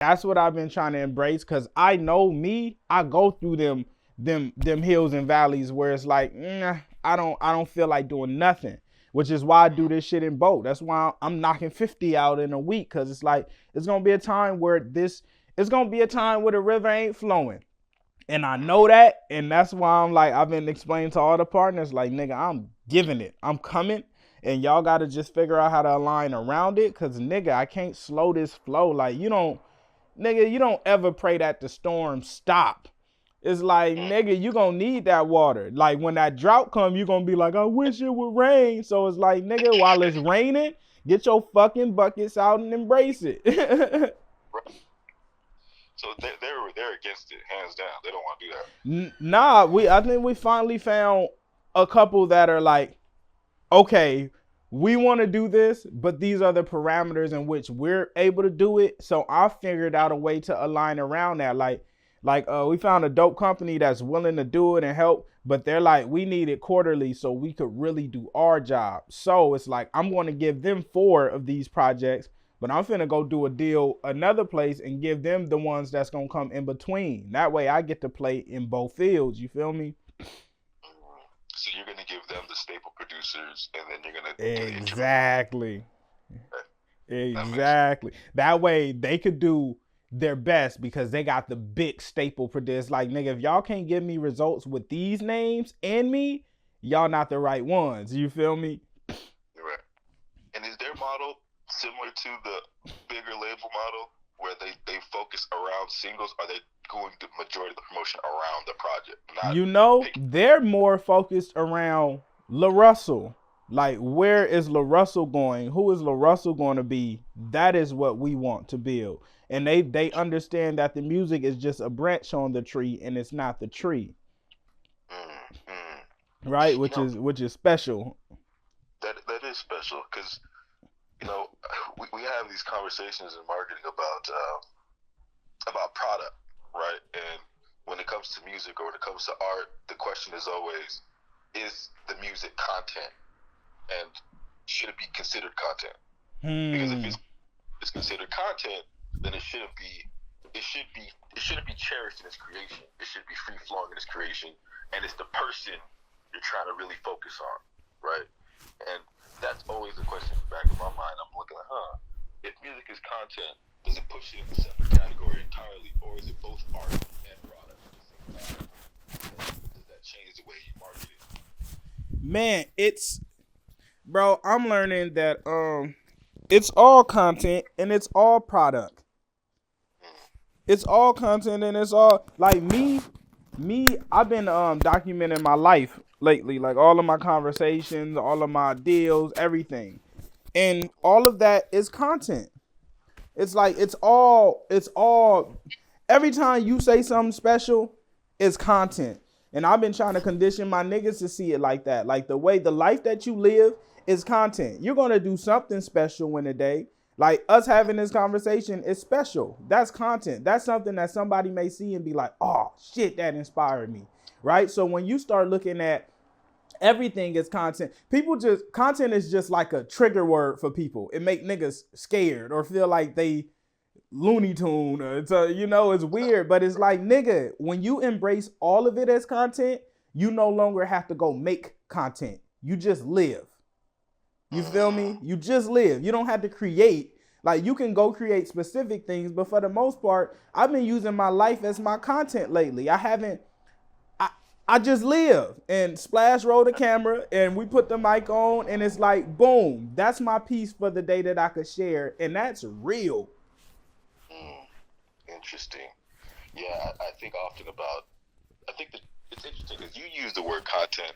That's what I've been trying to embrace, because I know me, I go through them hills and valleys where it's like, I don't feel like doing nothing, which is why I do this shit in bulk. That's why I'm knocking 50 out in a week, because it's like it's gonna be a time where the river ain't flowing. And I know that, and that's why I'm like, I've been explaining to all the partners, like, nigga, I'm giving it. I'm coming, and y'all gotta just figure out how to align around it, cause nigga, I can't slow this flow. Like, you don't ever pray that the storm stop. It's like, nigga, you gonna need that water. Like, when that drought come, you gonna be like, I wish it would rain. So it's like, nigga, while it's raining, get your fucking buckets out and embrace it. So they're against it, hands down. They don't want to do that. Nah, I think we finally found a couple that are like, okay, we want to do this, but these are the parameters in which we're able to do it. So I figured out a way to align around that. We found a dope company that's willing to do it and help, but they're like, we need it quarterly so we could really do our job. So it's like, I'm going to give them 4 of these projects, but I'm finna go do a deal another place and give them the ones that's gonna come in between. That way I get to play in both fields. You feel me? So you're gonna give them the staple producers, and then you're gonna exactly. Exactly. That way they could do their best because they got the big staple producers. Like, nigga, if y'all can't give me results with these names and me, y'all not the right ones. You feel me? Right. And is their model similar to the bigger label model where they focus around singles? Are they going the majority of the promotion around the project? They're more focused around La Russell. Like, where is La Russell going? Who is La Russell going to be? That is what we want to build. And they understand that the music is just a branch on the tree and it's not the tree. Right? Which is special. That is special, because we have these conversations in marketing about product, right? And when it comes to music or when it comes to art, the question is always, is the music content, and should it be considered content? Because if it's considered content, then it shouldn't be cherished in its creation. It should be free flowing in its creation, and it's the person you're trying to really focus on, right? And that's always the question in the back of my mind. I'm looking like, if music is content, does it push it in a separate category entirely, or is it both art and product at the same time? Does that change the way you market it? Man, I'm learning that it's all content and it's all product. It's all content and it's all, like, me, I've been documenting my life lately, like all of my conversations, all of my deals, everything. And all of that is content. It's like, it's all, every time you say something special, it's content. And I've been trying to condition my niggas to see it like that. Like, the life that you live is content. You're going to do something special in a day. Like, us having this conversation is special. That's content. That's something that somebody may see and be like, oh, shit, that inspired me. Right? So when you start looking at everything as content, content is just like a trigger word for people. It make niggas scared or feel like they Looney Tune. It's weird, but it's like, nigga, when you embrace all of it as content, you no longer have to go make content. You just live. You feel me? You just live. You don't have to create. Like, you can go create specific things, but for the most part, I've been using my life as my content lately. I just live, and Splash roll the camera and we put the mic on and it's like, boom, that's my piece for the day that I could share. And that's real. Interesting. Yeah, I think often about, I think that it's interesting because you use the word content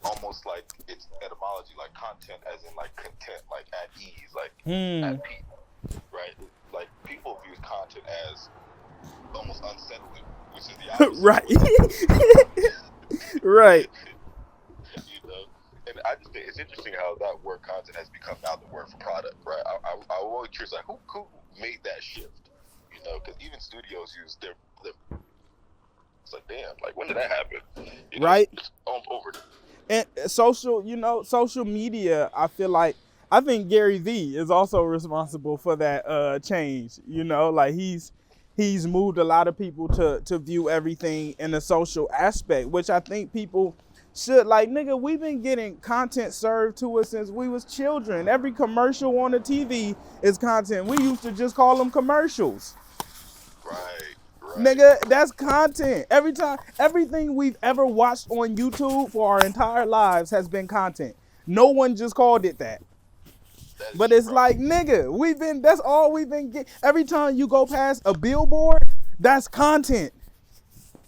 almost like it's etymology, like content as in like content, like at ease, like at peace, right? Like, people view content as almost unsettling, which is the opposite. Right. Right. And I just think it's interesting how that word content has become now the word for product, right? I'm always curious, like, who made that shift? Because even studios use their it's like, damn, like, when did that happen? Right. It's over. And social media, I feel like I think Gary Vee is also responsible for that change. You know, like he's moved a lot of people to view everything in a social aspect, which I think people should. Like, nigga, we've been getting content served to us since we was children. Every commercial on the TV is content. We used to just call them commercials. Right. Nigga, that's content. Every time, everything we've ever watched on YouTube for our entire lives has been content. No one just called it that. But it's like, nigga, that's all we've been getting. Every time you go past a billboard, that's content.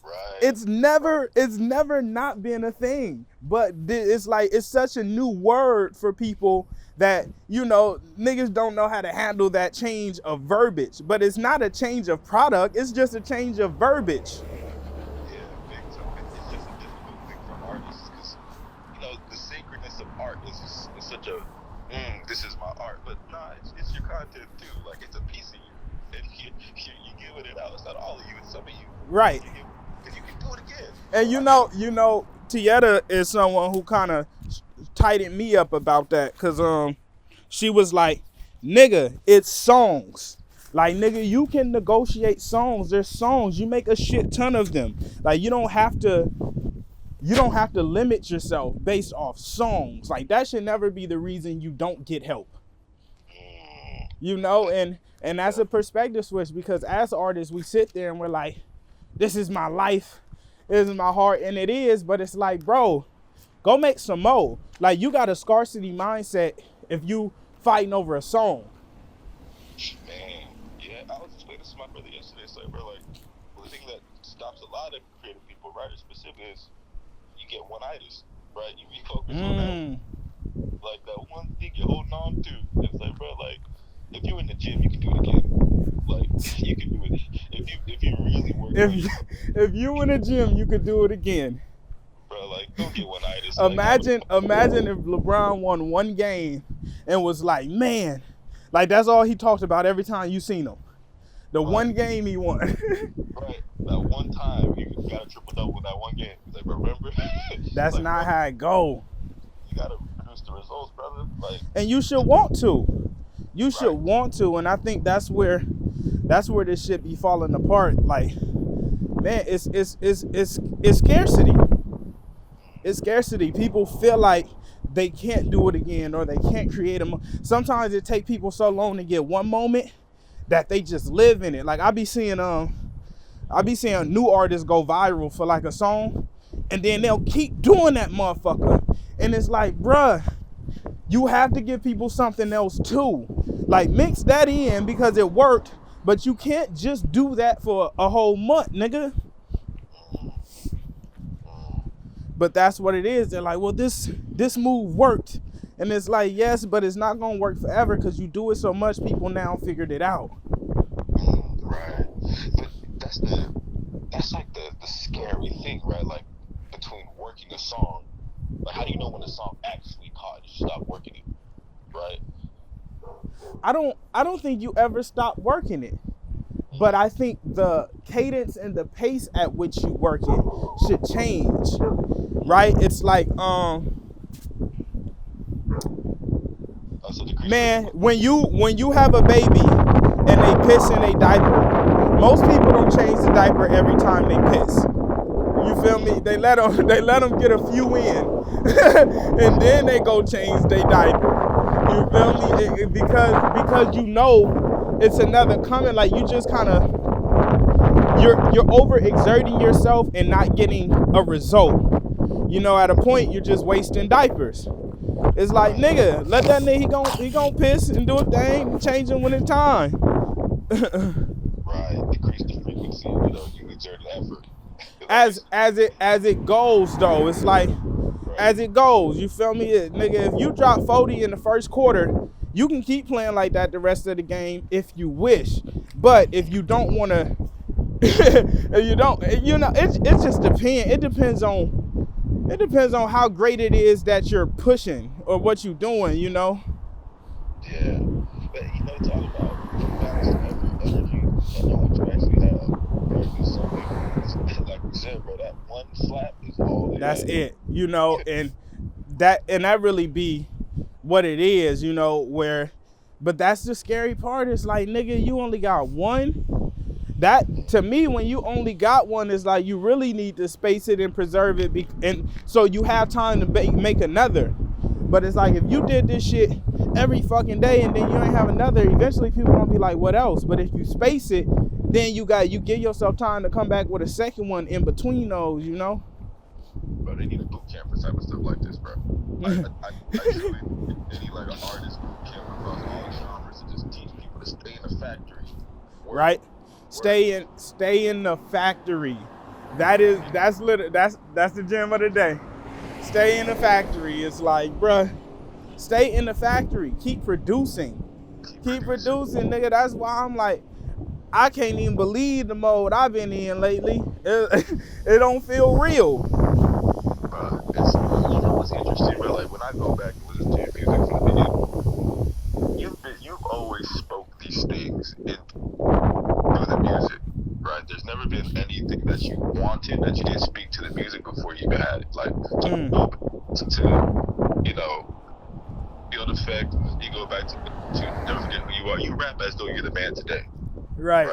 Right. It's never not been a thing. But it's like, it's such a new word for people that, you know, niggas don't know how to handle that change of verbiage. But it's not a change of product, it's just a change of verbiage. Yeah, big time. It's just a difficult thing for artists because, you know, the sacredness of art is such a, this is my art. But nah, it's your content too. Like, it's a piece of you. And you giving it out. It's not all of you, it's some of you. Right. And you can do it again. And you know, Tieta is someone who kind of tightened me up about that, cause she was like, nigga, it's songs. Like, nigga, you can negotiate songs. There's songs. You make a shit ton of them. Like, you don't have to limit yourself based off songs. Like, that should never be the reason you don't get help. You know, and that's a perspective switch, because as artists, we sit there and we're like, this is my life, this is my heart, and it is, but it's like, bro, go make some more. Like, you got a scarcity mindset if you fighting over a song. Man, yeah, I was just waiting to my brother yesterday. So, bro, like, the thing that stops a lot of creative people, writers specifically, is you get one-itis, right? You refocus on that, like, that one thing you're holding on to. It's like, bro, like, if you're in the gym, you can do it again. Like, you can do it. If you really work. If you in the gym, you could do it again. Bro, like, don't get one-itis. Imagine if LeBron won one game and was like, man, like, that's all he talked about every time you seen him. The one game he won. Right. That one time you got a triple-double in that one game. Like, remember? That's like, not how it go. You got to produce the results, brother. Like, and you should want to. You should want to, and I think that's where this shit be falling apart. Like, man, it's scarcity. It's scarcity. People feel like they can't do it again, or they can't create them. Sometimes it take people so long to get one moment that they just live in it. Like, I be seeing new artists go viral for like a song, and then they'll keep doing that motherfucker. And it's like, bruh, you have to give people something else too. Like, mix that in because it worked, but you can't just do that for a whole month, nigga. But that's what it is. They're like, well, this move worked. And it's like, yes, but it's not going to work forever because you do it so much, people now figured it out. Right. But that's like the scary thing, right? Like, between working a song, like, how do you know when a song actually caught? You stop working it, right? I don't think you ever stop working it. But I think the cadence and the pace at which you work it should change, right? It's like, man, when you have a baby and they piss in a diaper, most people don't change the diaper every time they piss. You feel me? They let them get a few in, and then they go change their diaper. You feel me? Because you know it's another coming. Like, you just kind of you're overexerting yourself and not getting a result. You know, at a point you're just wasting diapers. It's like, nigga, let that nigga, he gon' piss and do a thing, change him when it's time. Right, decrease the frequency. You know, you exert effort. As it goes though, it's like, as it goes, you feel me? Nigga, if you drop 40 in the first quarter, you can keep playing like that the rest of the game if you wish. But if you don't want to, if you don't, you know, it just depends. It depends on how great it is that you're pushing or what you're doing, you know? Yeah. But, you know, it's all about balanced energy and knowledge you actually have. Right? Some people, like we said, bro, that one slap is all they That's have. it, you know, and that really be what it is, you know, but that's the scary part. It's like, nigga, you only got one. That, to me, when you only got one, is like you really need to space it and preserve it, and so you have time to make another. But it's like, if you did this shit every fucking day and then you ain't have another, eventually people gonna be like, what else? But if you space it, then you give yourself time to come back with a second one in between those, you know? Bro, they need a boot camp for type of stuff like this, bro. I truly, they need like an artist boot camp across all genres to just teach people to stay in the factory. Right? Stay in the factory. That's the gem of the day. Stay in the factory. It's like, bruh, stay in the factory. Keep producing. Keep producing, nigga. That's why I'm like, I can't even believe the mode I've been in lately. It don't feel real. It's, you know what's interesting, bro? Like when I go back and listen to your music from the beginning, you've always spoke these things through the music, right? There's never been anything that you wanted that you didn't speak to the music before you even had it. Like to you know, field effect, you go back to never forget who you are. You rap as though you're the man today. Right.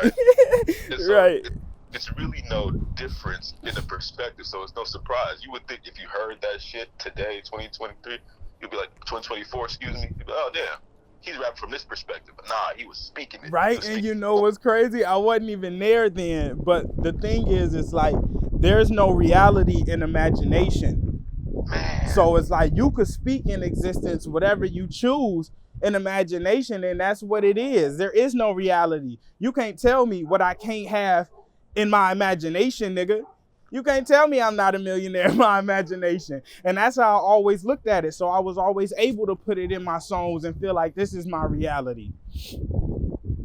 So right. It's really no difference in the perspective, so it's no surprise. You would think if you heard that shit today, 2023, you'd be like, 2024, excuse me, you'd be like, oh damn, he's rapping from this perspective. But nah, he was speaking it. Right, and you know what's crazy? I wasn't even there then, but the thing is, it's like, there's no reality in imagination. Man. So it's like, you could speak in existence whatever you choose in imagination, and that's what it is. There is no reality. You can't tell me what I can't have in my imagination, nigga. You can't tell me I'm not a millionaire in my imagination. And that's how I always looked at it. So I was always able to put it in my songs and feel like this is my reality.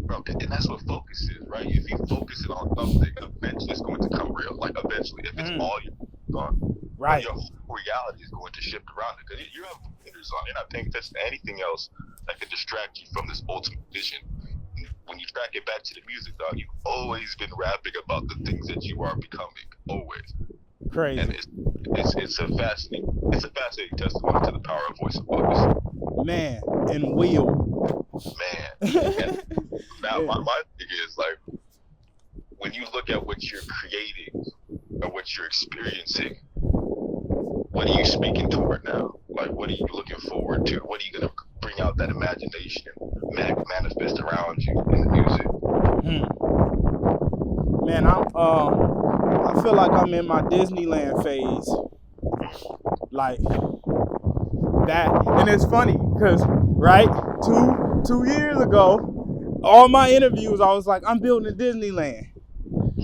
Bro, and that's what focus is, right? If you focus it on something, eventually it's going to come real. Like eventually, if it's all you're on, right, your whole reality is going to shift around it. Because you're having blinders on. You're not paying attention to anything else that could distract you from this ultimate vision. When you track it back to the music, dog, you've always been rapping about the things that you are becoming, always. Crazy. And it's a fascinating testimony to the power of voice and focus. Man, and will. Man. And now my thing is, like, when you look at what you're creating or what you're experiencing, what are you speaking toward now? Like, what are you looking forward to? What are you gonna bring out that imagination and manifest around you in the music? Man, I feel like I'm in my Disneyland phase. Like that, and it's funny because right, two years ago, all my interviews I was like, I'm building Disneyland.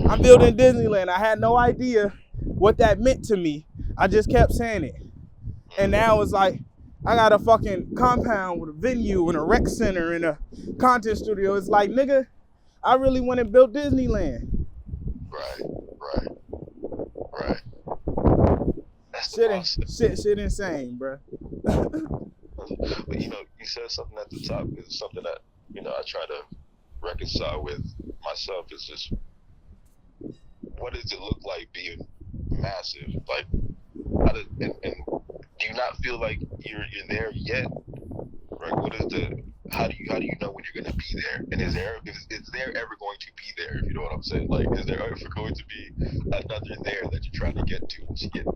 I'm building Disneyland. I had no idea what that meant to me. I just kept saying it. And now it's like, I got a fucking compound with a venue and a rec center and a content studio. It's like, nigga, I really went and built Disneyland. Right. That's shit insane, bro. But you know, you said something at the top. It's something that, you know, I try to reconcile with myself. Is just, what does it look like being massive? Like, and do you not feel like you're there yet? Right? What is how do you know when you're gonna be there? And is there ever going to be there? If you know what I'm saying? Like, is there ever going to be another there that you're trying to get to once you get?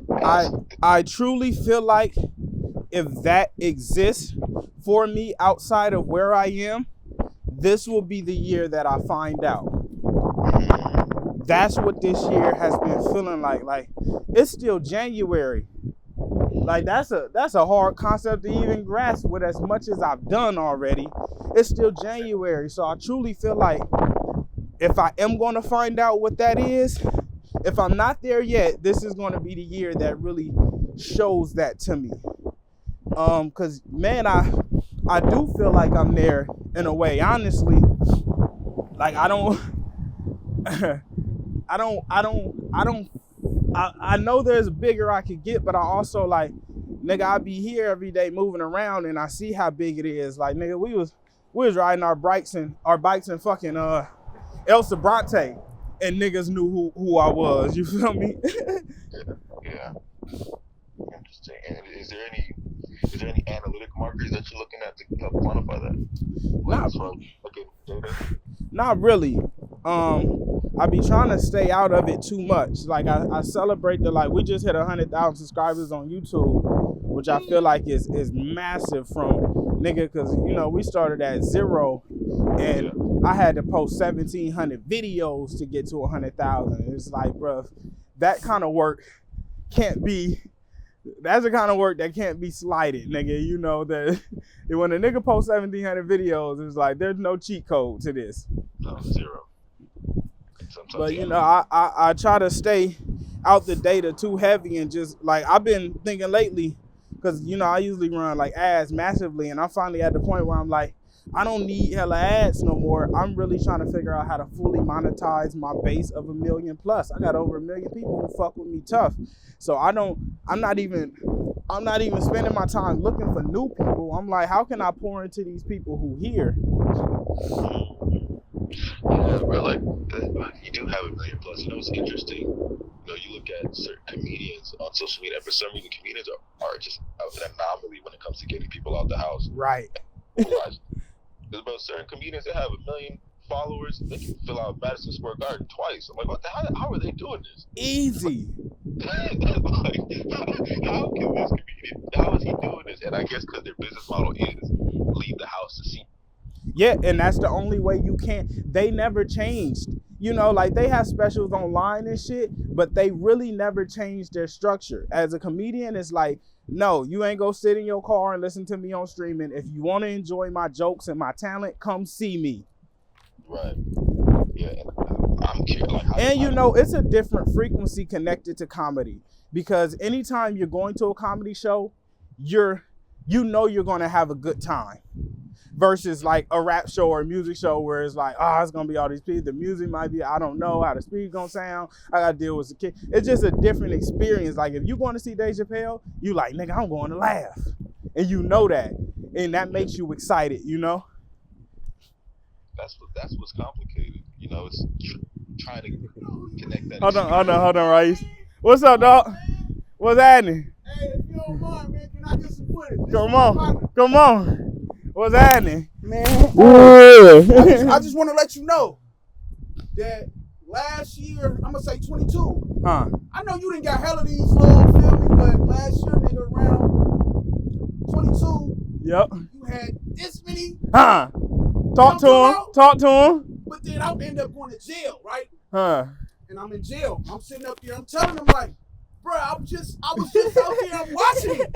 I truly feel like if that exists for me outside of where I am, this will be the year that I find out. That's what this year has been feeling like. Like, it's still January. Like, that's a hard concept to even grasp with as much as I've done already. It's still January. So I truly feel like if I am going to find out what that is, if I'm not there yet, this is going to be the year that really shows that to me. Cause man, I do feel like I'm there in a way, honestly. Like, I know there's bigger I could get, but I also, like, nigga, I be here every day moving around and I see how big it is. Like, nigga, we was riding our bikes in fucking El Sobrante, and niggas knew who I was. You feel me? Yeah. Interesting. And is Is there any analytic markers that you're looking at to help quantify that? Like, as far as looking data? Not really. I be trying to stay out of it too much. Like I celebrate we just hit 100,000 subscribers on YouTube, which I feel like is massive from nigga, because we started at 0, and I had to post 1,700 videos to get to 100,000. It's like, bro, that kind of work can't be. That's the kind of work that can't be slighted, nigga. That when a nigga posts 1,700 videos, it's like there's no cheat code to this. No, 0. Sometimes but I try to stay out the data too heavy, and just like I've been thinking lately, because I usually run like ads massively, and I'm finally at the point where I'm like, I don't need hella ads no more. I'm really trying to figure out how to fully monetize my base of 1 million plus. I got over 1 million people who fuck with me tough. So I'm not even spending my time looking for new people. I'm like, how can I pour into these people who here? Yeah, bro, like, you do have 1 million plus. It's interesting. You look at certain comedians on social media, and for some reason, comedians are just an anomaly when it comes to getting people out the house. Right. There's about certain comedians that have 1 million followers. They can fill out Madison Square Garden twice. I'm like, what the hell? How are they doing this? Easy. Like, how can this comedian? How is he doing this? And I guess because their business model is leave the house to see. Yeah, and that's the only way you can. They never changed. Like they have specials online and shit, but they really never changed their structure. As a comedian, it's like, no, you ain't go sit in your car and listen to me on streaming. If you want to enjoy my jokes and my talent, come see me. Right. Yeah, and I'm curious. Like, it's a different frequency connected to comedy, because anytime you're going to a comedy show, you're going to have a good time. Versus like a rap show or a music show where it's like, it's gonna be all these people. The music might be, I don't know how the speed gonna sound. I gotta deal with the kid. It's just a different experience. Like if you going to see Dave Chappelle, you like, nigga, I'm going to laugh, and that, and that makes you excited. That's what's complicated. It's trying to connect that. Hold on, Rice. What's up, dog? What's happening? Hey, if you don't mind, man, can I get some footage? Come on. What's happening? Man, I I just want to let you know that last year, I'm going to say 22. Huh. I know you didn't got hella these little, feel me, but last year, nigga, around 22, Yep. you had this many. Huh. Talk to him. But then I'll end up going to jail, right? Huh. And I'm in jail. I'm sitting up here, I'm telling them like, bro, I was just out here, I'm watching it.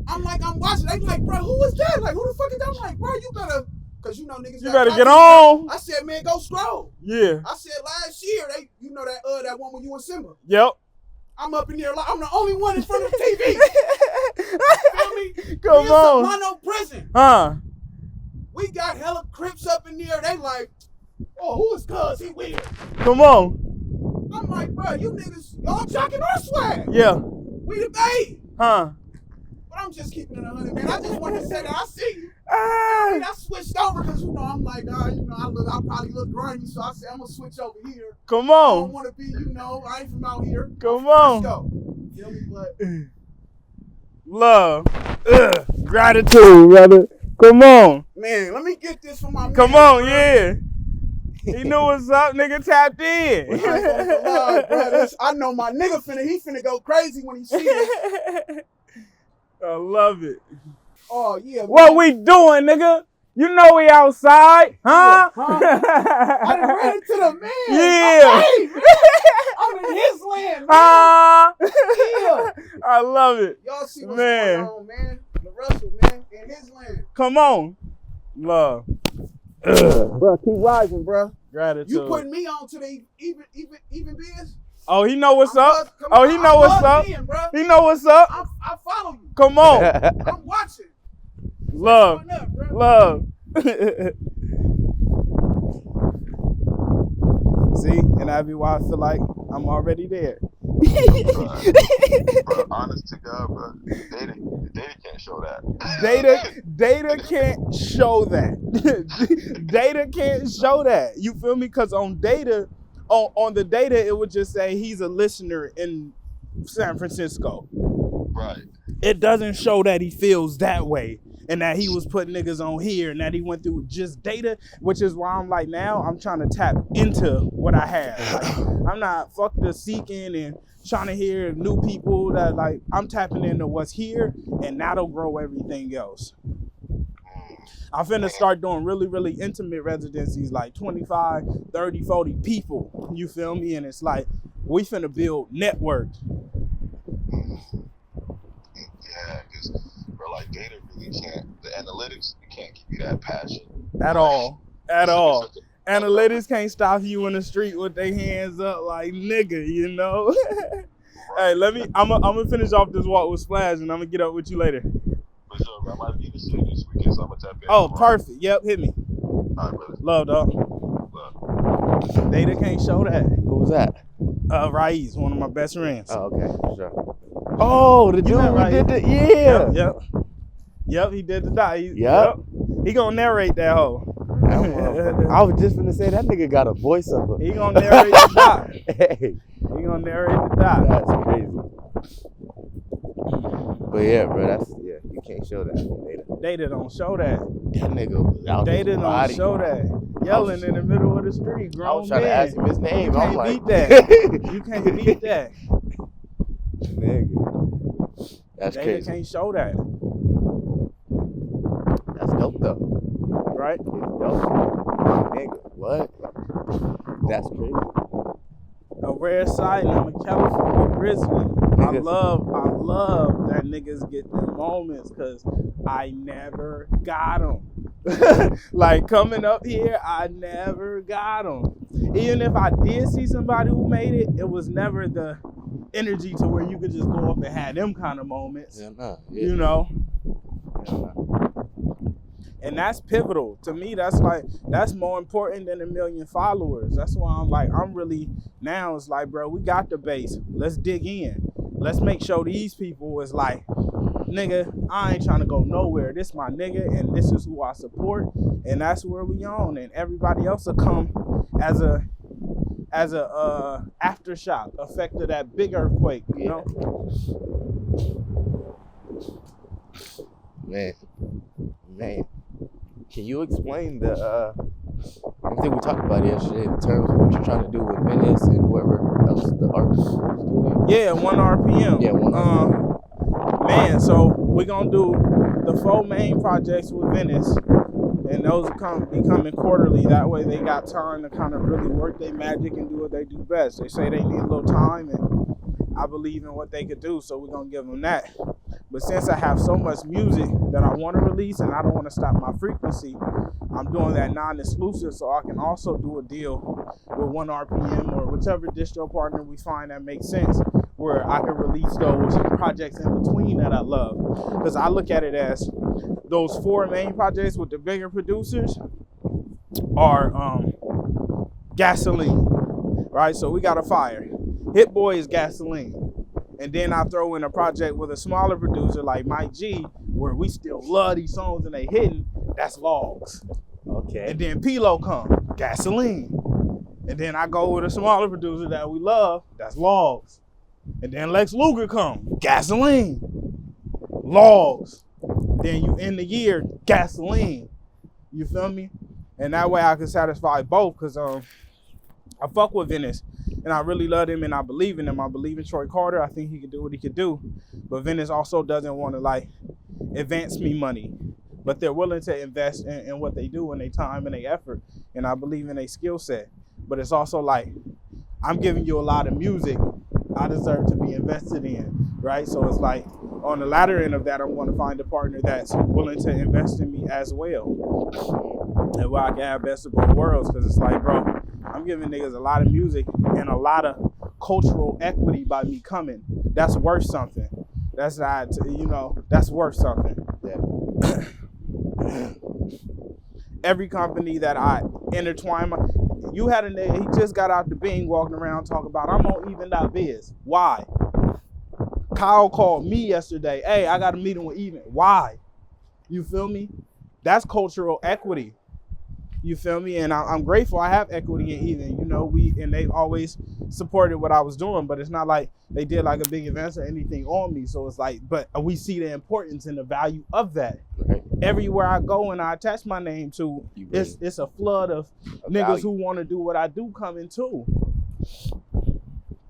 I'm watching. They like, bro, who is that? Like, who the fuck is that? I'm like, bro, you better, because niggas. You better get on. I said, man, go Stroll. Yeah. I said last year, that one with you and Simba. Yep. I'm up in there like I'm the only one in front of the TV. Feel me? Come on. Mono prison. Huh. We got hella Crips up in there. They like, oh, who is cuz? He weird. Come on. I'm like, bro, you niggas, y'all jocking our swag. Yeah. We the babe. Huh. But I'm just keeping it 100, man. I just want to say that I see you. I switched over because, I'm like, I probably look grimy, so I said, I'm going to switch over here. Come I on. don't want to be, I ain't from out here. Come on. Let's go. You feel me? But love. Gratitude, brother. Come on. man, let me get this from my Come man, on, bro. yeah. He knew what's up, nigga tapped in. I ain't gonna lie, bro. I know my nigga finna go crazy when he see this. I love it. Oh, yeah. What man. we doing, nigga? You know we outside, huh? I done ran into the man. Yeah. Hey, man. I'm in his land, man. Yeah. I love it. Y'all see what's Man. going on, man. The Russell, man, in his land. Come on. Love. Bro, keep rising, bro. Gratitude. You putting me on to the even biz? Oh, he know what's up. Oh, He know what's up. In, He know what's up. I follow you. Come on. I'm watching. Love. What's going up, bro? Love. See, and that'd be why I feel like I'm already there. Bro, honest to God, bro, data can't show that. Data can't show that. Data can't show that. You feel me? Because on the data, it would just say he's a listener in San Francisco. Right. it doesn't show that he feels that way and that he was putting niggas on here and that he went through just data, which is why I'm like, now I'm trying to tap into what I have. Like, I'm not fuck the seeking and trying to hear new people. That like, I'm tapping into what's here, and that'll grow everything else. I'm finna start doing really, really intimate residencies, like 25, 30, 40 people. You feel me? And it's like, we finna build network. Yeah, because bro, like data really can't. The analytics, it can't give you that passion At all. At all. Such a- Analytics can't stop you in the street with their hands up like nigga, you know? Hey, I'm gonna finish off this walk with Splash and I'm gonna get up with you later. For sure, bro. I might be in the city this weekend, so I'm gonna tap in. Oh, perfect. Yep, hit me. All right, brother. Love, dog. Love. Data can't show that. Who was that? Raiz, one of my best friends. Oh, okay, for sure. Oh, the dude met who Raiz? did the Yep, he did the dot. Yep. He gonna narrate that hoe. I was just gonna say that nigga got a voice of a. He gonna narrate the dot. Hey, He gonna narrate the dot. that's crazy. But yeah, bro, you can't show that on data. Data don't show that. That nigga was out Data his don't body. show that. Yelling in the middle of the street, I grown was trying to man. ask him his name. You I'm can't like, beat that. You can't beat that. Nigga, that's Data crazy. can't show that, That's dope though. right? It's dope. Nigga, what? That's crazy. A rare sight, and I'm a California grizzly. I Niggas. love that niggas get them moments because I never got them. Like coming up here, I never got them. Even if I did see somebody who made it, it was never the energy to where you could just go up and have them kind of moments. Yeah, nah, You know? Yeah, nah. And that's pivotal. To me, that's more important than 1 million followers. That's why I'm really, now it's like, bro, we got the base. Let's dig in. Let's make sure these people is like, nigga, I ain't trying to go nowhere. This my nigga, and this is who I support, and that's where we on. And everybody else will come as a aftershock effect of that big earthquake, you know? Man. Can you explain the I don't think we talked about it yesterday in terms of what you're trying to do with Venice and whoever else the artist was doing? Yeah, 1 RPM. Yeah, 1 RPM. Man, so we're gonna do the 4 main projects with Venice, and those will be coming quarterly. That way they got time to kind of really work their magic and do what they do best. They say they need a little time, and I believe in what they could do, so we're gonna give them that. But since I have so much music that I want to release and I don't want to stop my frequency, I'm doing that non-exclusive so I can also do a deal with 1 RPM or whichever distro partner we find that makes sense, where I can release those projects in between that I love. Because I look at it as those 4 main projects with the bigger producers are gasoline, right? So we got a fire. Hit Boy is gasoline. And then I throw in a project with a smaller producer like Mike G, where we still love these songs and they hitting, that's Logs. Okay. And then P-Lo come, gasoline. And then I go with a smaller producer that we love, that's Logs. And then Lex Luger come, gasoline, Logs. Then you end the year, gasoline. You feel me? And that way I can satisfy both, because I fuck with Venice. And I really love him and I believe in him. I believe in Troy Carter. I think he can do what he could do. But Venice also doesn't want to like advance me money. But they're willing to invest in what they do and their time and their effort. And I believe in their skill set. But it's also like, I'm giving you a lot of music I deserve to be invested in, right? So it's like, on the latter end of that, I'm going to find a partner that's willing to invest in me as well. And where I can have best of both worlds. Because it's like, bro, I'm giving niggas a lot of music and a lot of cultural equity by me coming. That's worth something. That's not, that's worth something. Yeah. Every company that I intertwine, you had a nigga, he just got out the Bing walking around talking about, I'm on even.biz. Why? Kyle called me yesterday, hey, I got a meeting with Even. Why? You feel me? That's cultural equity. You feel me? And I'm grateful I have equity in Even. You know, they've always supported what I was doing, but it's not like they did like a big advance or anything on me. So it's like, but we see the importance and the value of that. Right. Everywhere I go and I attach my name to, it's a flood of niggas who want to do what I do coming too.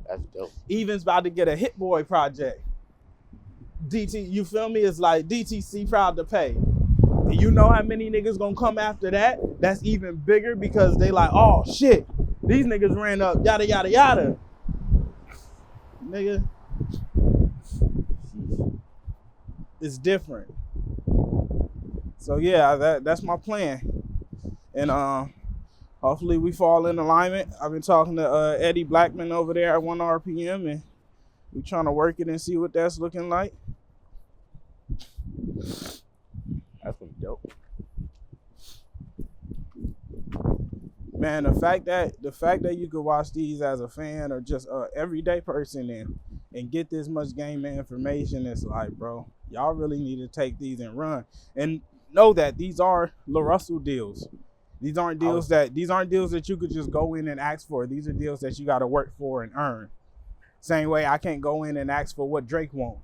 That's dope. Even's about to get a Hit Boy project. You feel me? It's like DTC proud to pay. And you know how many niggas gonna come after that? That's even bigger because they like, oh shit, these niggas ran up, yada, yada, yada. Nigga. It's different. So yeah, that's my plan. And hopefully we fall in alignment. I've been talking to Eddie Blackman over there at 1 RPM, and we trying to work it and see what that's looking like. That's gonna be dope. Man, the fact that you could watch these as a fan or just a everyday person and get this much game information, it's like, bro, y'all really need to take these and run. And know that these are Lil Russell deals. These aren't deals that you could just go in and ask for. These are deals that you got to work for and earn. Same way I can't go in and ask for what Drake want.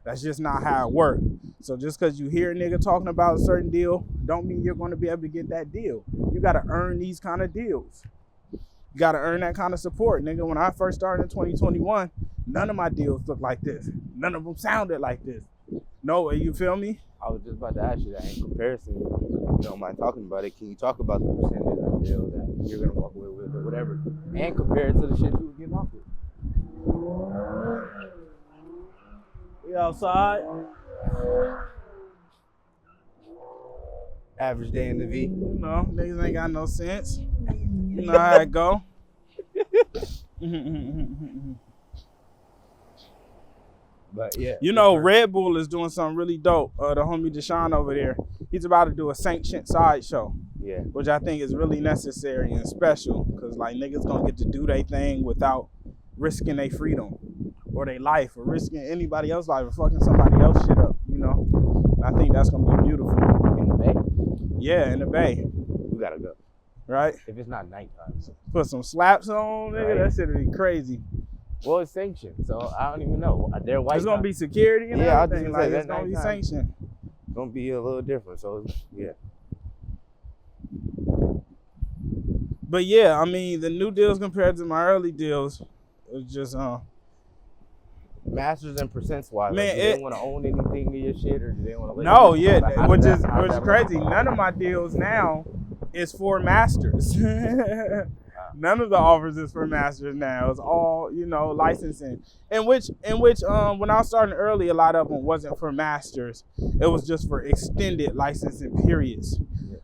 That's just not how it works. So just because you hear a nigga talking about a certain deal, don't mean you're going to be able to get that deal. You got to earn these kind of deals. You got to earn that kind of support. Nigga, when I first started in 2021, none of my deals looked like this. None of them sounded like this. No, you feel me? I was just about to ask you that in comparison. You don't mind talking about it. Can you talk about the percentage of the deal that you're going to walk away with or whatever and compare it to the shit you were getting off with? We outside. Average day in the V. You know, niggas ain't got no sense. You know how it go. But yeah. You know, Red Bull is doing something really dope. The homie Deshaun over there, he's about to do a sanctioned sideshow. Yeah. Which I think is really necessary and special because like niggas gonna get to do their thing without risking their freedom or their life or risking anybody else's life or fucking somebody else shit up, you know? And I think that's gonna be beautiful. In the Bay? Yeah, in the Bay. We gotta go. Right? If it's not nighttime. So. Put some slaps on, nigga, Right. that shit'd be crazy. Well, it's sanctioned, so I don't even know. They're white. There's gonna be security and Yeah, I was everything. just gonna Like say, it's that gonna be nighttime. sanctioned. It's gonna be a little different. So yeah. But yeah, I mean the new deals compared to my early deals, it's just Masters and percents wise. Man, like, do they want to own anything of your shit, or do they want to? no, yeah, like, how which does is that- how's which is that crazy. work? None of my deals now is for masters. None of the offers is for masters now. It's all, you know, licensing. In which when I was starting early, a lot of them wasn't for masters. It was just for extended licensing periods.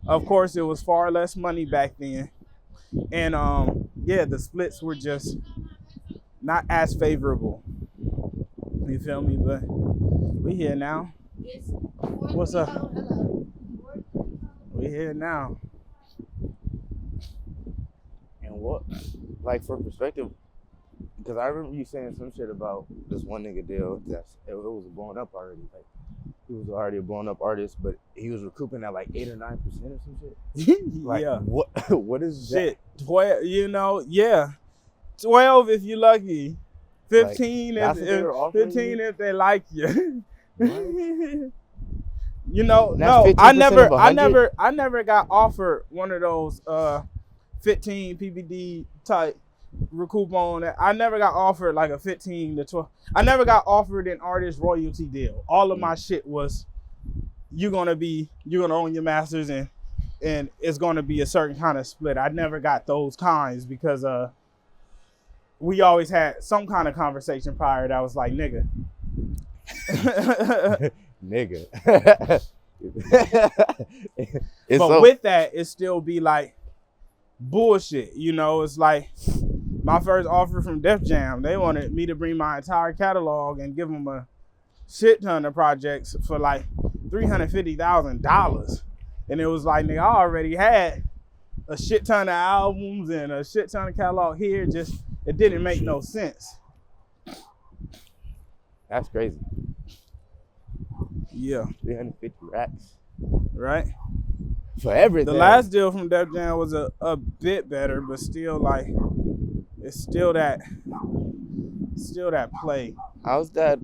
Of course, it was far less money back then. And yeah, the splits were just not as favorable. You feel me? But we here now. What's up? We here now. And what, like for perspective, because I remember you saying some shit about this one nigga deal that it was blown up already. Like he was already a blown up artist, but he was recouping at like 8 or 9% or some shit. Like, yeah. What is Shit. 12, you know, yeah. 12 if you lucky. 15 Like, that's what they were offering 15 you? if they like you. What? You know, That's no, 15% of 100? I never got offered one of those 15 PBD type recoup on that. I never got offered like a 15 to 12. I never got offered an artist royalty deal. All of my shit was you're gonna own your masters and it's gonna be a certain kind of split. I never got those kinds because we always had some kind of conversation prior that was like, nigga. Nigga. But with that, it still be like bullshit. You know, it's like my first offer from Def Jam. They wanted me to bring my entire catalog and give them a shit ton of projects for like $350,000. And it was like, nigga, I already had a shit ton of albums and a shit ton of catalog here. Just, it didn't make no sense. That's crazy. Yeah. 350 racks. Right? for everything. The last deal from Def Jam was a bit better, but still like it's still that play. How's that?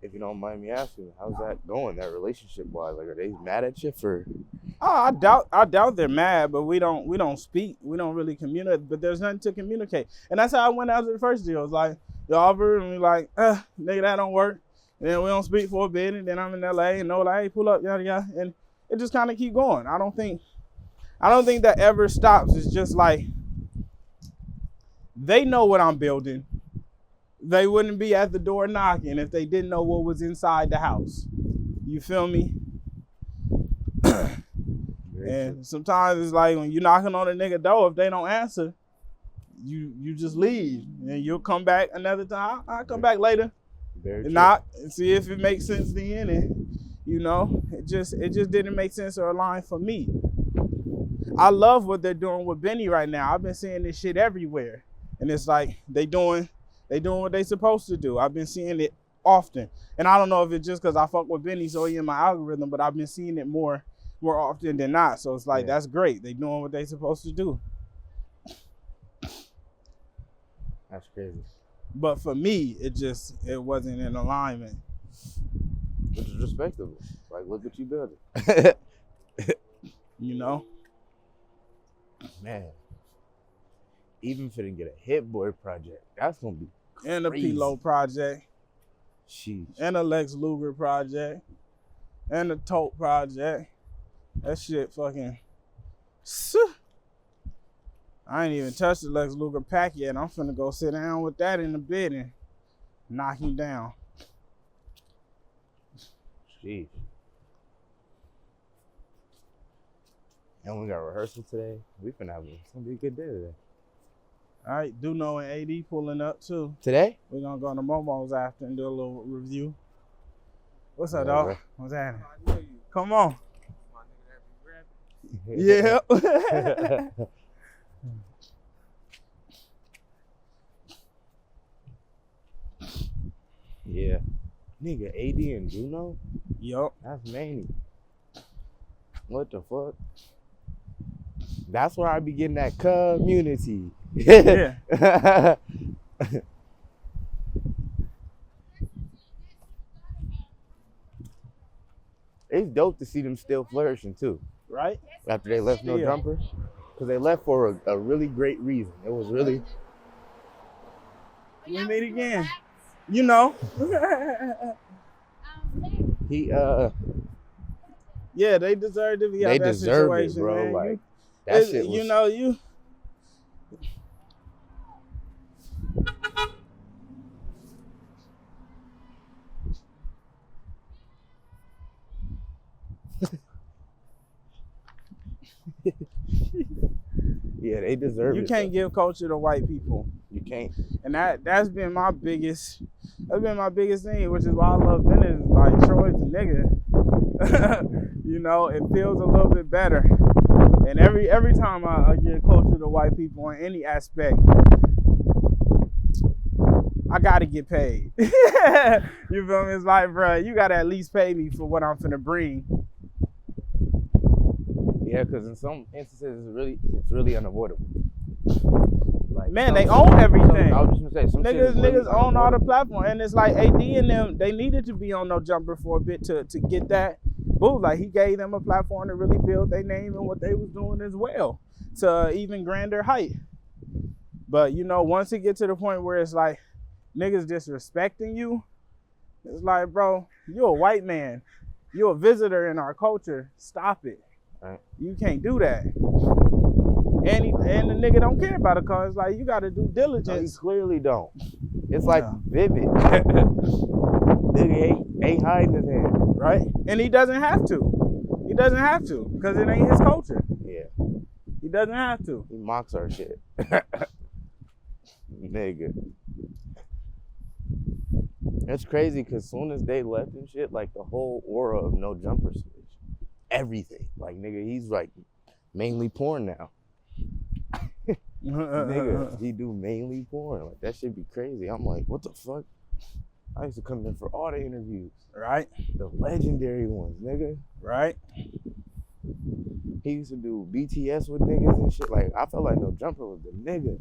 If you don't mind me asking, how's that going? That relationship wise, like, are they mad at you for? Oh, I doubt they're mad, but we don't speak. We don't really communicate. But there's nothing to communicate, and that's how I went after the first deal. It's like the offer, and we like, nigga, that don't work. And then we don't speak for a bit, and then I'm in LA, and no, like, hey, pull up, yada yada, and it just kind of keep going. I don't think that ever stops. It's just like they know what I'm building. They wouldn't be at the door knocking if they didn't know what was inside the house. You feel me? And sometimes it's like when you're knocking on a nigga door, if they don't answer, you just leave and you'll come back another time. I'll come back later and knock and see if it makes sense then. And you know, it just didn't make sense or align for me. I love what they're doing with Benny right now. I've been seeing this shit everywhere, and it's like they doing what they supposed to do. I've been seeing it often, and I don't know if it's just because I fuck with Benny, so he in my algorithm, but I've been seeing it more often than not. So it's like, that's great. They doing what they supposed to do. That's crazy. But for me, it wasn't in alignment. Which is respectable. Like, look what you building. You know? Man. Even for to get a Hit Boy project, that's gonna be crazy. And a P-Lo project. Sheesh. And a Lex Luger project. And a Tote project. That shit fucking... I ain't even touched the Lex Luger pack yet. I'm finna go sit down with that in the bed and knock him down. Jeez. And we got rehearsal today. We finna have it's gonna be a good day today. All right, Duno and AD pulling up too. Today? We're gonna go to Momo's after and do a little review. What's up, dog? Bro. What's happening? Come on. Yeah. Yeah. Nigga, AD and Duno? Yup. That's many. What the fuck? That's where I be getting that community. Yeah. It's dope to see them still flourishing too. Right? After they left No Jumper. Because they left for a really great reason. It was really... We meet again. You know. He, Yeah, they deserve to be out they that deserve situation, it, bro. man. Like, that shit was... You know, you... Yeah, they deserve it. You can't give culture to white people. You can't. And that's been my biggest thing, which is why I love Venice. Like, Troy's the nigga. You know, it feels a little bit better. And every time I give culture to white people in any aspect, I gotta get paid. You feel me? It's like, bro, you gotta at least pay me for what I'm finna bring. Yeah, because in some instances, it's really unavoidable. Like, Man, they own everything. I was just gonna say, some shit is really Niggas own all the unavoidable. platform, and it's like AD and them. They needed to be on No Jumper for a bit to get that boo. Like, he gave them a platform to really build their name and what they was doing as well to even grander height. But you know, once it gets to the point where it's like niggas disrespecting you, it's like, bro, you're a white man, you're a visitor in our culture. Stop it. Right. You can't do that. And the nigga don't care about it, cause it's like you gotta do No, you diligence. clearly don't. It's like Yeah. Vivid. Nigga ain't hiding his hand. Right? And he doesn't have to. He doesn't have to, because it ain't his culture. Yeah. He doesn't have to. He mocks our shit. Nigga. It's crazy because soon as they left and shit, like the whole aura of No Jumper switch. Everything. Like, nigga, he's like mainly porn now. Nigga, he do mainly porn. Like, that shit be crazy. I'm like, what the fuck? I used to come in for all the interviews. Right? The legendary ones, nigga. Right? He used to do BTS with niggas and shit. Like, I felt like No Jumper was the nigga.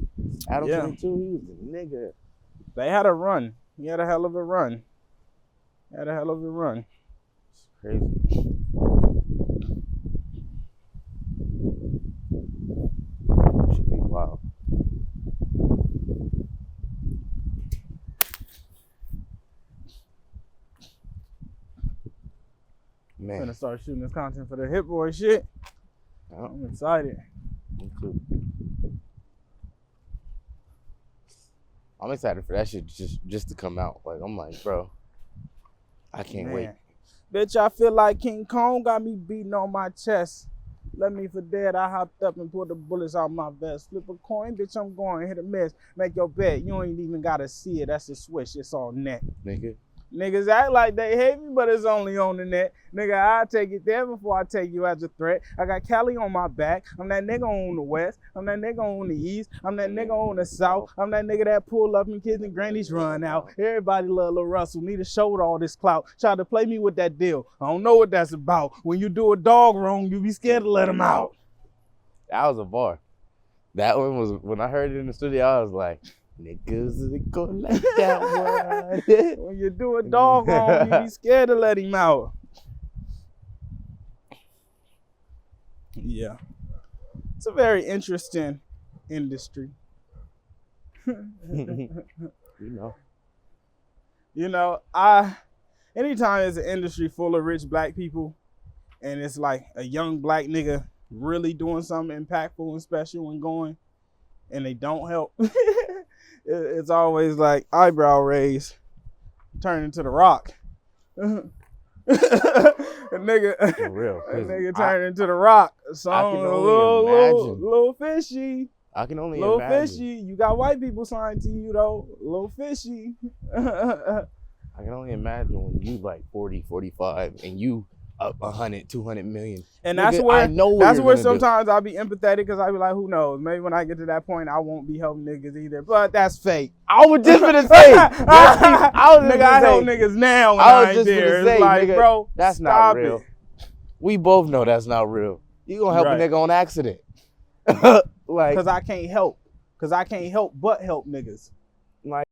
Adam Yeah. 22, he was the nigga. They had a run. He had a hell of a run. It's crazy. Should be wild. I'm Man, gonna start shooting this content for the Hit Boy shit. yeah, I'm excited. me too. I'm excited for that shit just to come out. Like, I'm like, bro, I can't wait. Bitch, I feel like King Kong got me beating on my chest. Let me for dead. I hopped up and pulled the bullets out my vest. Flip a coin, bitch, I'm going. Hit a miss. Make your bet. You ain't even gotta see it. That's a switch. It's all net. Nigga. Niggas act like they hate me, but it's only on the net. Nigga, I'll take it there before I take you as a threat. I got Cali on my back. I'm that nigga on the west. I'm that nigga on the east. I'm that nigga on the south. I'm that nigga that pull up and kids and grannies run out. Everybody love Lil Russell. Need to show with all this clout. Try to play me with that deal. I don't know what that's about. When you do a dog wrong, you be scared to let him out. That was a bar. That one was, when I heard it in the studio, I was like, niggas go like that one. When you do a dog wrong, you be scared to let him out. Yeah. It's a very interesting industry. You know. You know, anytime there's an industry full of rich black people and it's like a young black nigga really doing something impactful and special and going and they don't help, it's always like eyebrow raise, turn into The Rock. a nigga, For real. a nigga turn into The Rock. Song can a only imagine. little fishy. I can only Little imagine. fishy. You got white people signed to you though. Little fishy. I can only imagine when you like 40, 45 and you up 100, 200 million. And Nigga, that's where I know what that's you're where gonna do. sometimes I'll be empathetic because I'll be like, who knows? Maybe when I get to that point, I won't be helping niggas either. But that's fake. I was just gonna say. Nigga, I help niggas now when I ain't there. It's like, nigga, bro, that's not stop real. it. We both know that's not real. You gonna help Right. a nigga on accident. Like, Because I can't help. Because I can't help but help niggas. like,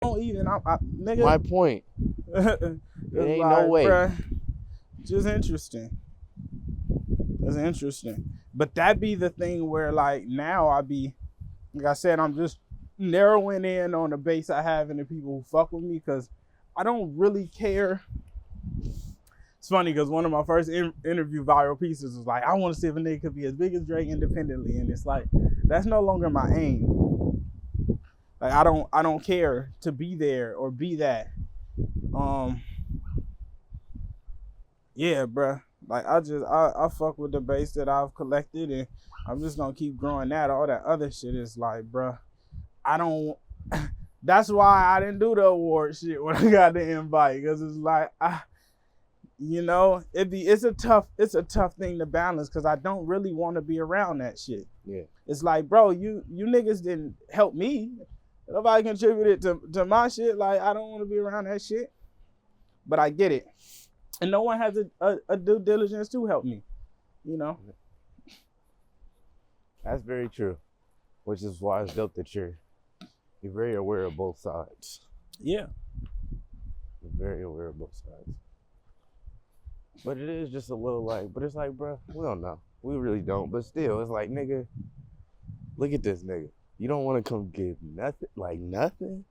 Don't even, nigga. my point. It's ain't no way. Bruh, just interesting. It's interesting. But that be the thing where like now I be, like I said, I'm just narrowing in on the base I have and the people who fuck with me because I don't really care. It's funny because one of my first interview viral pieces was like, I want to see if a nigga could be as big as Drake independently. And it's like, that's no longer my aim. Like I don't care to be there or be that. Yeah, bruh. Like I fuck with the base that I've collected and I'm just gonna keep growing that. All that other shit is like, bruh, I don't. That's why I didn't do the award shit when I got the invite because it's like, it's a tough thing to balance because I don't really want to be around that shit. Yeah. It's like, bro, you niggas didn't help me. Nobody contributed to my shit. Like, I don't want to be around that shit. But I get it. And no one has a due diligence to help me, you know? That's very true. Which is why it's dope that you're very aware of both sides. Yeah. You're very aware of both sides. But it is just a little like, but it's like, bro, we don't know. We really don't. But still, it's like, nigga, look at this nigga. You don't want to come give nothing? Like, nothing?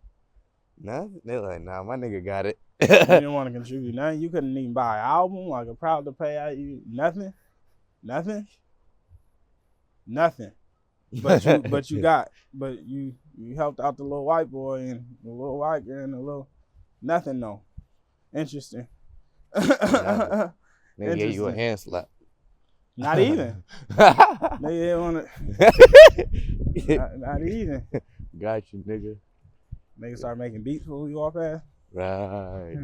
Nothing? They're like, nah, my nigga got it. You didn't want to contribute nothing. You couldn't even buy an album, like a Proud to Pay out you. Nothing. But you helped out the little white boy and the little white girl and the little nothing though. Interesting. Nigga gave you a hand slap. Not even. Nigga didn't want to. Not even. Got you, nigga. Nigga start making beats before we walk past. Right.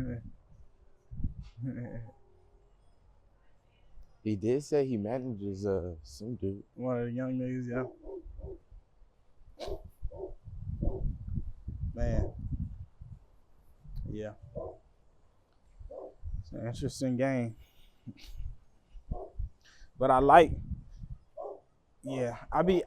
He did say he manages some dude. One of the young niggas, yeah. Man. Yeah. It's an interesting game. But I be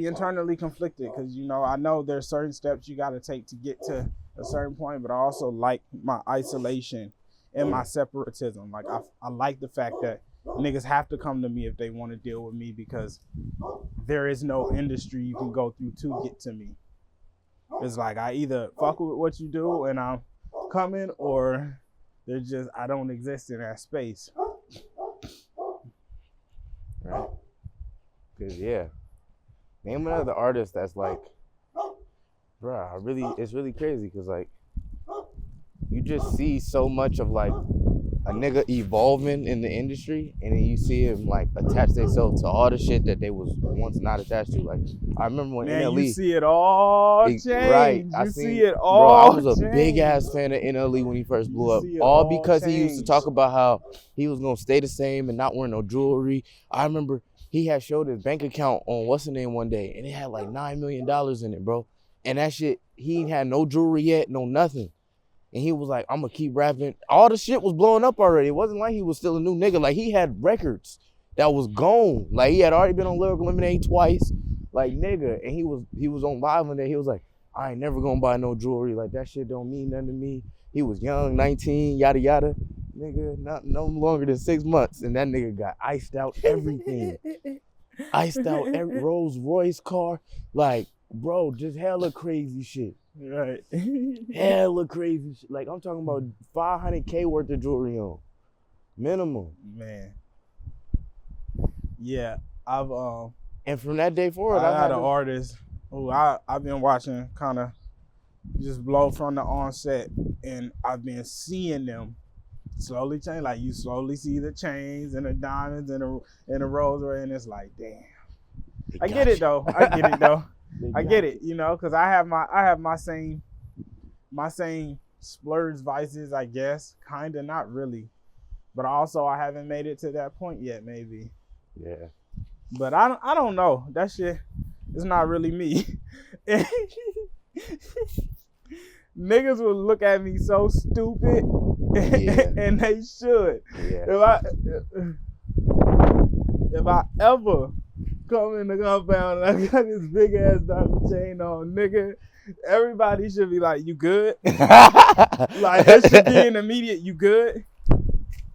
internally conflicted because I know there's certain steps you got to take to get to a certain point, but I also like my isolation and my separatism. Like I like the fact that niggas have to come to me if they want to deal with me because there is no industry you can go through to get to me. It's like I either fuck with what you do and I'm coming, or I don't exist in that space. Right. Cause name another artist that's like, bruh, it's really crazy. Cause like, you just see so much of like a nigga evolving in the industry, and then you see him like attach themselves to all the shit that they was once not attached to. Like I remember when NLE, you see it all change. Right, See it all. Bro, I was a change. big ass fan of NLE when he first blew up, all because he used to talk about how he was gonna stay the same and not wear no jewelry. I remember he had showed his bank account on what's the name one day, and it had like $9 million in it, bro. And that shit, he ain't had no jewelry yet, no nothing. And he was like, I'm gonna keep rapping. All the shit was blowing up already. It wasn't like he was still a new nigga. Like he had records that was gone. Like he had already been on Lyrical Lemonade twice. Like nigga. And he was on live one day. He was like, I ain't never gonna buy no jewelry. Like that shit don't mean nothing to me. He was young, 19, yada yada. Nigga, no longer than 6 months. And that nigga got iced out everything. Iced out every Rolls Royce car. Like, bro, just hella crazy shit. Right. Hella crazy shit. Like I'm talking about $500K worth of jewelry on. Minimum. Man. Yeah. And from that day forward, I had an artist who I've been watching kind of just blow from the onset, and I've been seeing them slowly change. Like you slowly see the chains and the diamonds and the Rolls Royce, and it's like, damn. I get it though. I get it, because I have my same splurge vices, I guess. Kinda, not really. But also I haven't made it to that point yet, maybe. Yeah. But I don't know. That shit is not really me. Niggas will look at me so stupid, and they should. Yeah. If I ever come in the compound and I got this big ass diamond chain on, nigga, everybody should be like, you good? Like that should be an immediate, you good?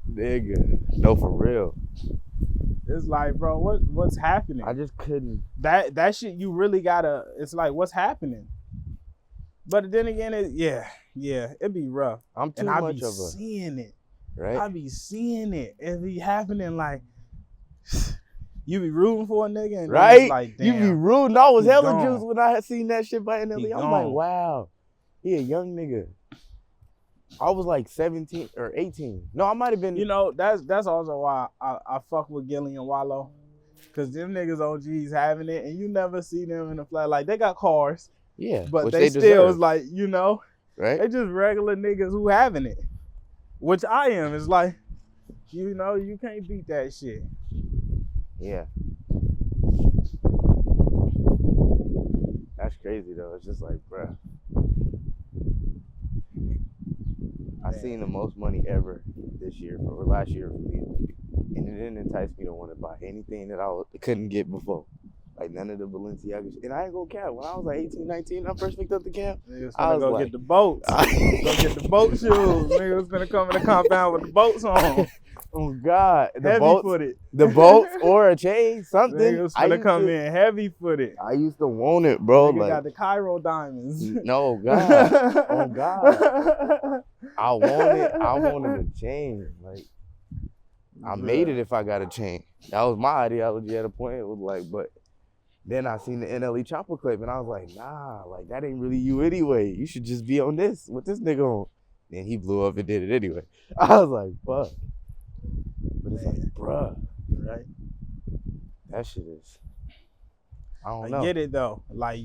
Nigga. No, for real. It's like, bro, what's happening? I just couldn't. That shit, you really gotta, it's like, what's happening? But then again, it'd be rough. I'm too and much I of be a seeing it. Right? I be seeing it. It be happening like you be rooting for a nigga and right? It's like, damn, you be rooting. I was hella gone. juiced when I had seen that shit by NLE. I'm like, wow, he a young nigga. I was like 17 or 18. No, I might have been. That's also why I fuck with Gilly and Wallow, cause them niggas OGs having it, and you never see them in the flat. Like they got cars, yeah, but which they still deserve. is Like right? They just regular niggas who having it, which I am. It's like, you can't beat that shit. Yeah. That's crazy though. It's just like, bruh. I seen the most money ever this year or last year for me, and it didn't entice me to want to buy anything that I couldn't get before. Like none of the Balenciaga shit. And I ain't gonna cap. When I was like 18, 19, I first picked up the cam. I was go get the boats. Go get the boat shoes. Nigga was gonna come in the compound with the boats on. Oh God, heavy footed. The boats or a chain, something. Nigga was gonna come in heavy footed. I used to want it, bro. Nigga like got the Cairo diamonds. No God, oh God. I wanted a chain. Like I made it if I got a chain. That was my ideology at a point. It was like, but then I seen the NLE Chopper clip and I was like, nah, like that ain't really you anyway. You should just be on this with this nigga on. Then he blew up and did it anyway. I was like, fuck. But it's like, bruh. Right? That shit is. I don't know. I get it though. Like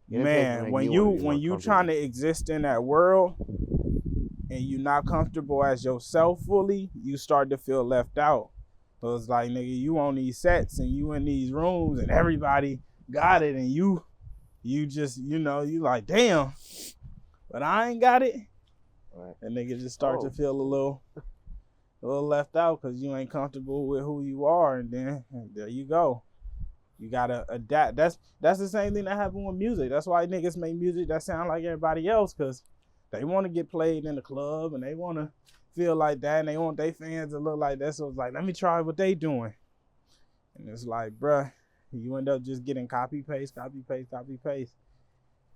man, when you trying to exist in that world and you're not comfortable as yourself fully, you start to feel left out. So it's like, nigga, you on these sets and you in these rooms and everybody got it and you just, you like, damn, but I ain't got it. Right. And nigga just start to feel a little left out because you ain't comfortable with who you are, and then there you go. You gotta adapt. That's the same thing that happened with music. That's why niggas make music that sound like everybody else, because they want to get played in the club and they want to feel like that, and they want their fans to look like that. So it's like, let me try what they doing. And it's like, bruh, you end up just getting copy paste.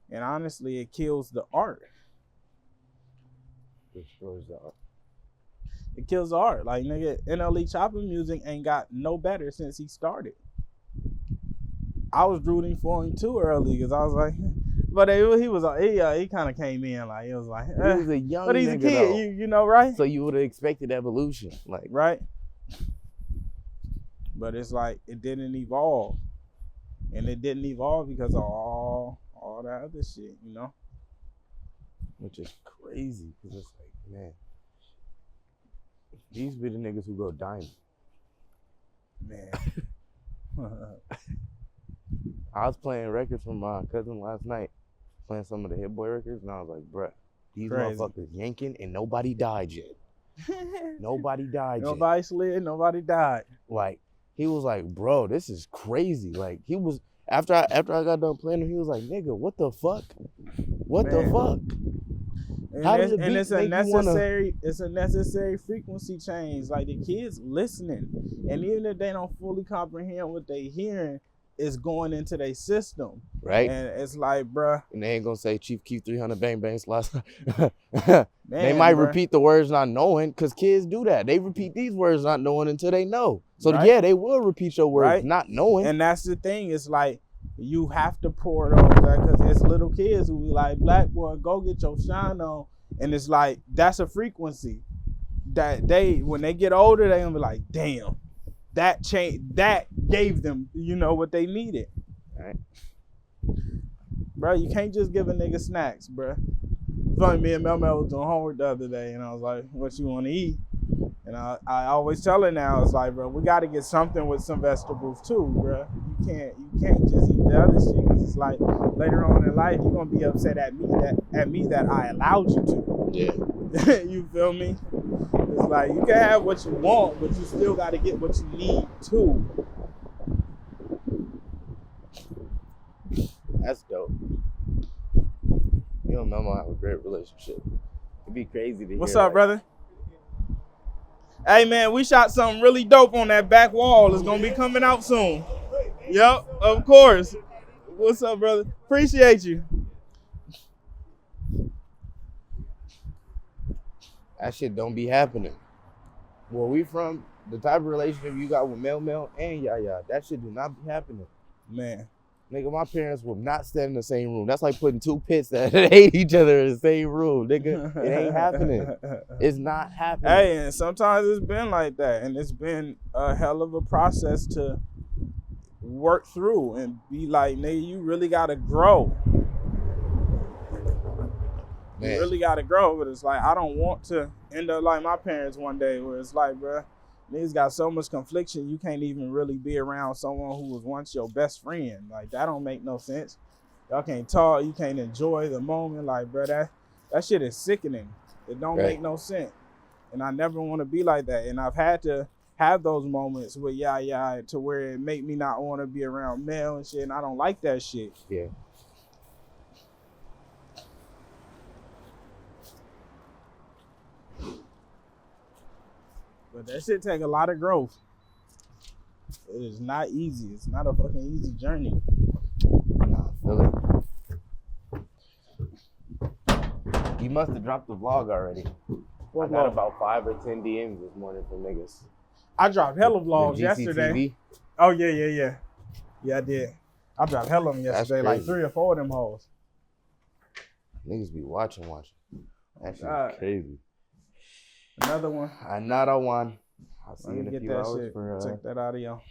And honestly, it kills the art. Destroys the art. It kills the art. Like, nigga, NLE Chopper music ain't got no better since he started. I was rooting for him too early because I was like, but he kind of came in like, it was like, he was a young but he's nigga, a kid, though. you know, right? So you would have expected evolution, like, right? But it's like it didn't evolve, and it didn't evolve because of all that other shit, you know. Which is crazy because it's like, man, these be the niggas who go diamond. Man. I was playing records from my cousin last night, playing some of the Hit Boy records, and I was like, bruh, these motherfuckers yanking and nobody died yet. Nobody died yet. Nobody slid, nobody died. Like, he was like, bro, this is crazy. Like, he was, after I got done playing him, he was like, nigga, what the fuck? What the fuck? And it's a necessary frequency change. Like, the kids listening, and even if they don't fully comprehend what they hearing, it's going into their system, right? And it's like, bruh, and they ain't gonna say Chief Keef 300 bang bangs last night. They might repeat the words not knowing, because kids do that. They repeat these words not knowing until they know. So yeah, they will repeat your words not knowing. And that's the thing. It's like, you have to pour those, because it's little kids who be like, black boy, go get your shine on. And it's like, that's a frequency that when they get older, they gonna be like, damn, that gave them, what they needed. Right. Bro, you can't just give a nigga snacks, bro. Funny, me and Mel was doing homework the other day, and I was like, what you want to eat? And I always tell her now, it's like, bro, we got to get something with some vegetables too, bro. You can't just eat the other shit, because it's like, later on in life, you're going to be upset at me that I allowed you to. Yeah. You feel me? It's like, you can have what you want, but you still got to get what you need too. That's dope. You and Mama have a great relationship. It'd be crazy to hear. What's up, brother? Hey, man, we shot something really dope on that back wall. It's going to be coming out soon. Yep, of course. What's up, brother? Appreciate you. That shit don't be happening. Where we from, the type of relationship you got with Mel and Yaya, that shit do not be happening. Man. Nigga, my parents will not stand in the same room. That's like putting two pits that hate each other in the same room, nigga. It ain't happening. It's not happening. Hey, and sometimes it's been like that, and it's been a hell of a process to work through and be like, nigga, you really gotta grow. Man. You really gotta grow, but it's like, I don't want to end up like my parents one day, where it's like, bruh, niggas got so much confliction, you can't even really be around someone who was once your best friend. Like, that don't make no sense. Y'all can't talk, you can't enjoy the moment. Like, bro, that shit is sickening. It don't make no sense. And I never want to be like that. And I've had to have those moments with Yaya to where it make me not want to be around Mel and shit, and I don't like that shit. Yeah. But that shit take a lot of growth. It is not easy. It's not a fucking easy journey. Nah, I feel it. You must have dropped the vlog already. I got about 5 or 10 DMs this morning from niggas. I dropped hella vlogs yesterday. Oh, yeah. Yeah, I did. I dropped hella of them yesterday, like 3 or 4 of them hoes. Niggas be watching. That shit is crazy. Another one. Another one. I'll see you in a few that hours shit. for Check that audio.